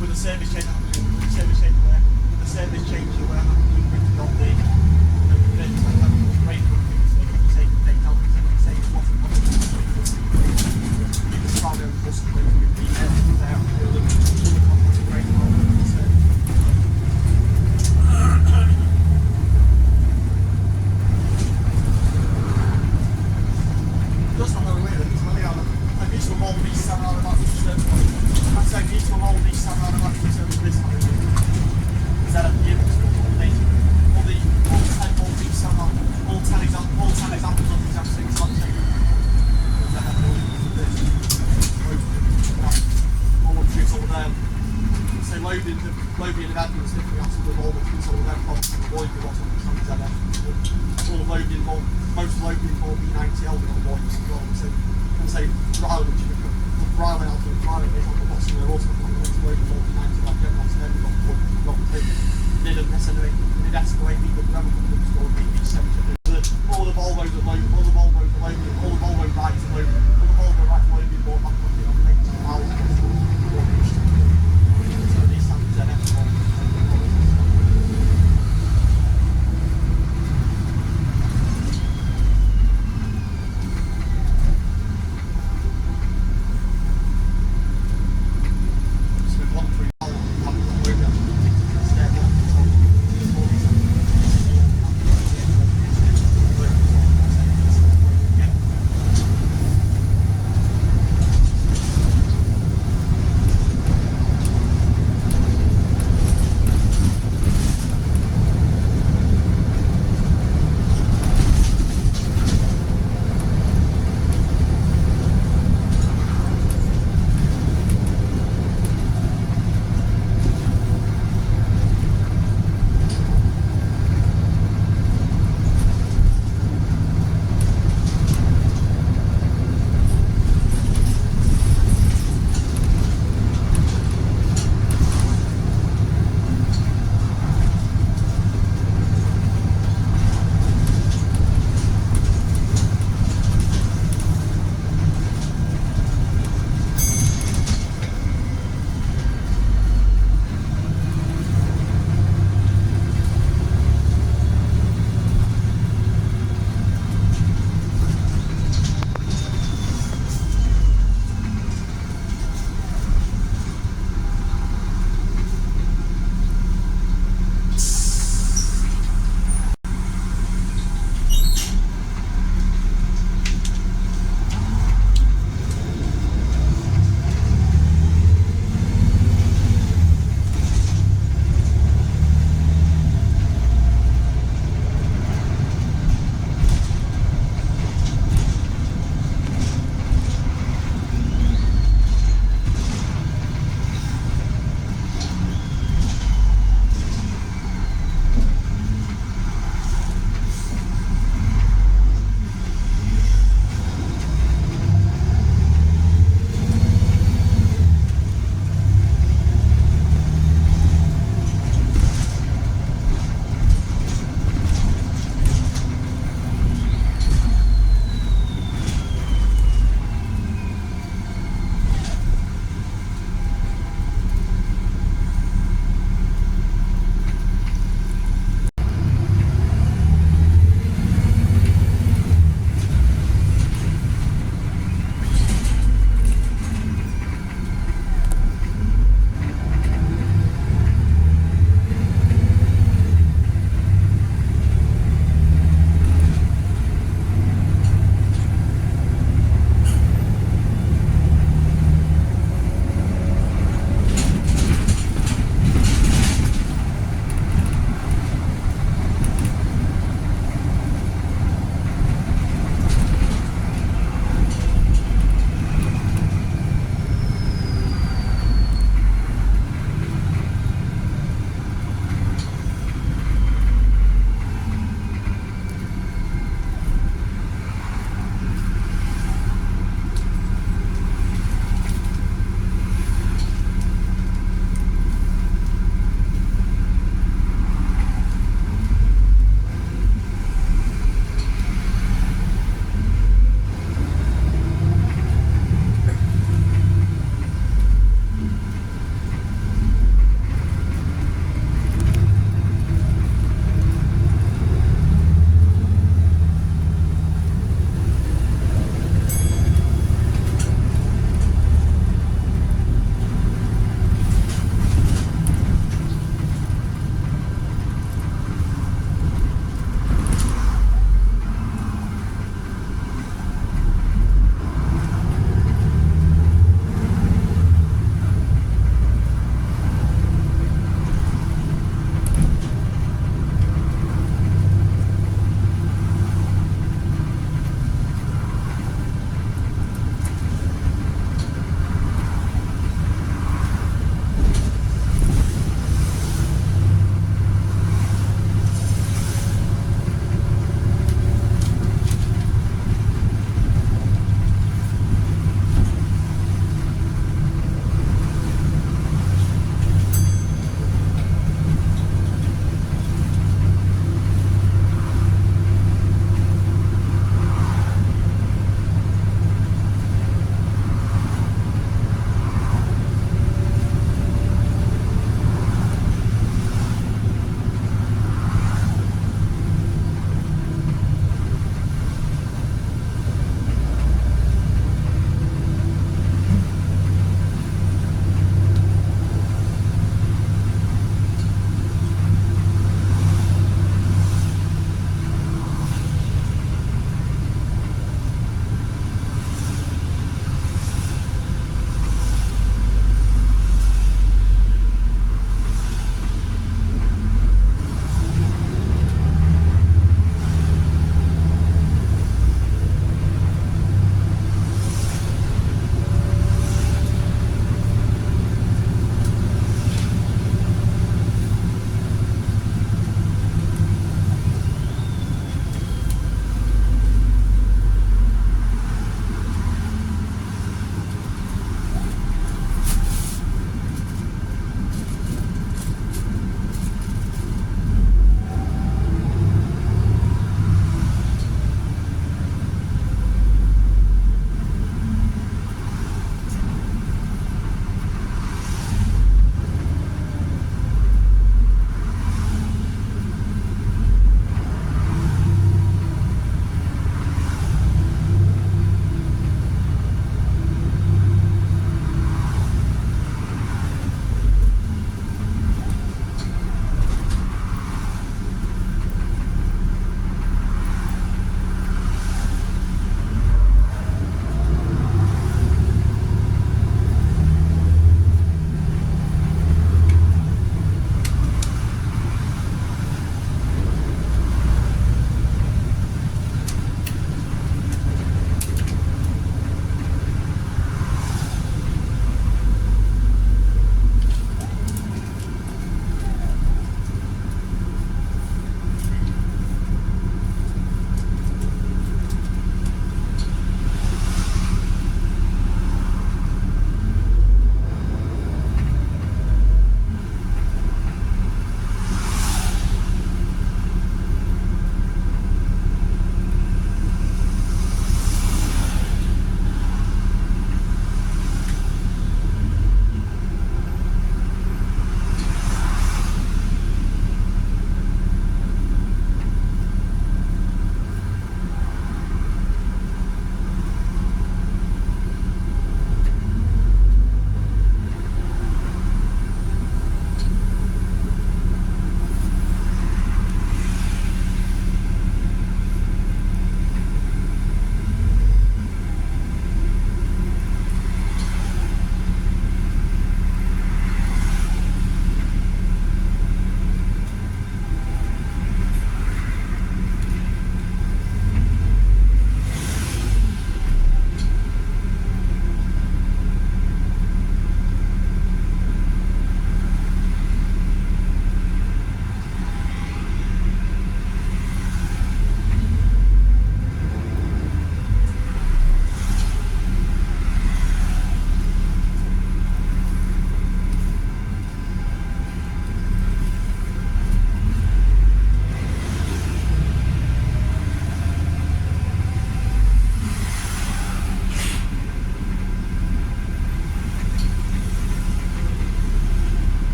with a service change happening, with a service change where the service change where happening with on the break say take out say it's what's the you just found out what's the break with the there the company break so just not really weird it's really I need to roll these 7 out of that I'd say I need to roll these 7 out of that in terms of this one is that at the end all 10 all these 7 out all 10 examples of these exact things I'm taking all of the tricks over there so loading and adding and sticking out with all the tricks over there probably avoid the bottom of the ZF all the loading involved most loading involved B90L with all the boys as well so say Riley which is Riley out of Riley is on the bottom of the